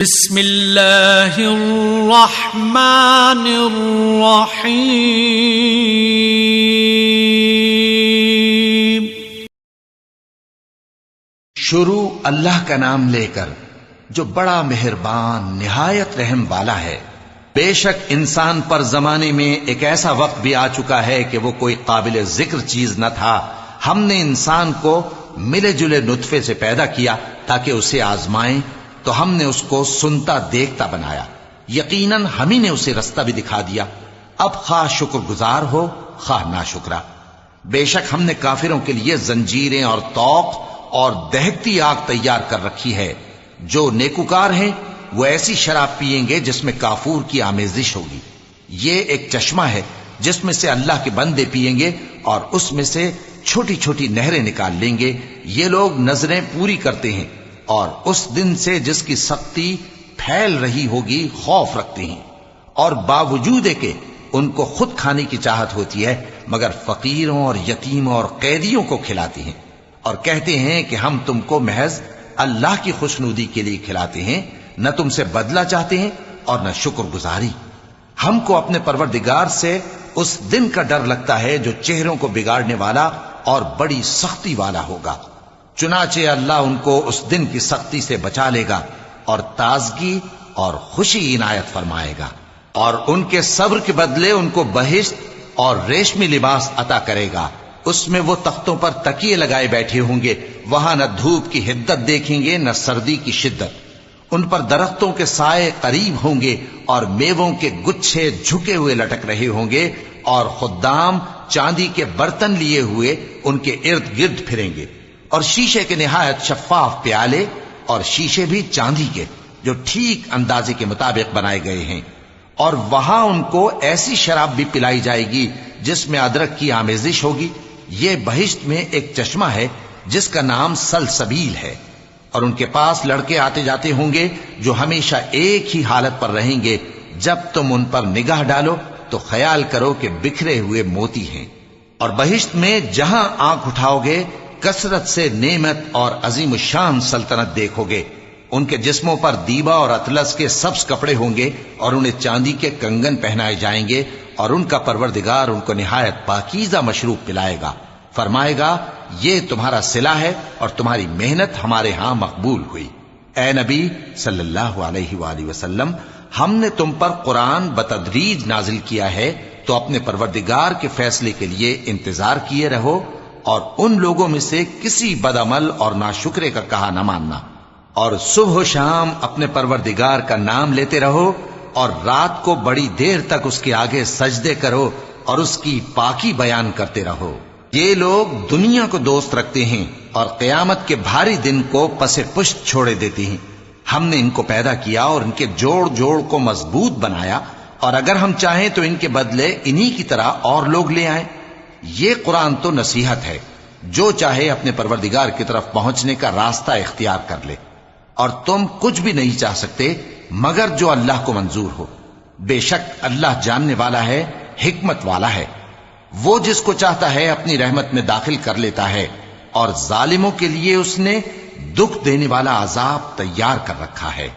بسم اللہ الرحمن الرحیم۔ شروع اللہ کا نام لے کر جو بڑا مہربان نہایت رحم والا ہے۔ بے شک انسان پر زمانے میں ایک ایسا وقت بھی آ چکا ہے کہ وہ کوئی قابل ذکر چیز نہ تھا۔ ہم نے انسان کو ملے جلے نطفے سے پیدا کیا تاکہ اسے آزمائیں، تو ہم نے اس کو سنتا دیکھتا بنایا، یقیناً ہم ہی نے اسے رستہ بھی دکھا دیا۔ اب خواہ شکر گزار ہو خواہ ناشکرا۔ بے شک ہم نے کافروں کے لیے زنجیریں اور طوق اور دہکتی آگ تیار کر رکھی ہے۔ جو نیکوکار ہیں وہ ایسی شراب پیئیں گے جس میں کافور کی آمیزش ہوگی۔ یہ ایک چشمہ ہے جس میں سے اللہ کے بندے پیئیں گے اور اس میں سے چھوٹی چھوٹی نہریں نکال لیں گے۔ یہ لوگ نظریں پوری کرتے ہیں اور اس دن سے جس کی سختی پھیل رہی ہوگی خوف رکھتے ہیں، اور باوجود کہ ان کو خود کھانے کی چاہت ہوتی ہے مگر فقیروں اور یتیموں اور قیدیوں کو کھلاتے ہیں، اور کہتے ہیں کہ ہم تم کو محض اللہ کی خوشنودی کے لیے کھلاتے ہیں، نہ تم سے بدلہ چاہتے ہیں اور نہ شکر گزاری۔ ہم کو اپنے پروردگار سے اس دن کا ڈر لگتا ہے جو چہروں کو بگاڑنے والا اور بڑی سختی والا ہوگا۔ چنانچہ اللہ ان کو اس دن کی سختی سے بچا لے گا اور تازگی اور خوشی عنایت فرمائے گا، اور ان کے صبر کے بدلے ان کو بہشت اور ریشمی لباس عطا کرے گا۔ اس میں وہ تختوں پر تکیے لگائے بیٹھے ہوں گے، وہاں نہ دھوپ کی حدت دیکھیں گے نہ سردی کی شدت۔ ان پر درختوں کے سائے قریب ہوں گے اور میووں کے گچھے جھکے ہوئے لٹک رہے ہوں گے، اور خدام چاندی کے برتن لیے ہوئے ان کے ارد گرد پھریں گے، اور شیشے کے نہایت شفاف پیالے اور شیشے بھی چاندی کے جو ٹھیک اندازے کے مطابق بنائے گئے ہیں۔ اور وہاں ان کو ایسی شراب بھی پلائی جائے گی جس میں ادرک کی آمیزش ہوگی۔ یہ بہشت میں ایک چشمہ ہے جس کا نام سلسبیل ہے، اور ان کے پاس لڑکے آتے جاتے ہوں گے جو ہمیشہ ایک ہی حالت پر رہیں گے۔ جب تم ان پر نگاہ ڈالو تو خیال کرو کہ بکھرے ہوئے موتی ہیں۔ اور بہشت میں جہاں آنکھ اٹھاؤ گے کثرت سے نعمت اور عظیم الشان سلطنت دیکھو گے۔ ان کے جسموں پر دیبا اور اطلس کے سبز کپڑے ہوں گے، اور انہیں چاندی کے کنگن پہنائے جائیں گے، اور ان کا پروردگار ان کو نہایت پاکیزہ مشروب پلائے گا، فرمائے گا یہ تمہارا صلہ ہے اور تمہاری محنت ہمارے ہاں مقبول ہوئی۔ اے نبی صلی اللہ علیہ وآلہ وسلم، ہم نے تم پر قرآن بتدریج نازل کیا ہے، تو اپنے پروردگار کے فیصلے کے لیے انتظار کیے رہو، اور ان لوگوں میں سے کسی بدعمل اور ناشکرے کا کہا نہ ماننا، اور صبح و شام اپنے پروردگار کا نام لیتے رہو، اور رات کو بڑی دیر تک اس کے آگے سجدے کرو اور اس کی پاکی بیان کرتے رہو۔ یہ لوگ دنیا کو دوست رکھتے ہیں اور قیامت کے بھاری دن کو پس پشت چھوڑے دیتے ہیں۔ ہم نے ان کو پیدا کیا اور ان کے جوڑ جوڑ کو مضبوط بنایا، اور اگر ہم چاہیں تو ان کے بدلے انہی کی طرح اور لوگ لے آئیں۔ یہ قرآن تو نصیحت ہے، جو چاہے اپنے پروردگار کی طرف پہنچنے کا راستہ اختیار کر لے، اور تم کچھ بھی نہیں چاہ سکتے مگر جو اللہ کو منظور ہو۔ بے شک اللہ جاننے والا ہے، حکمت والا ہے۔ وہ جس کو چاہتا ہے اپنی رحمت میں داخل کر لیتا ہے، اور ظالموں کے لیے اس نے دکھ دینے والا عذاب تیار کر رکھا ہے۔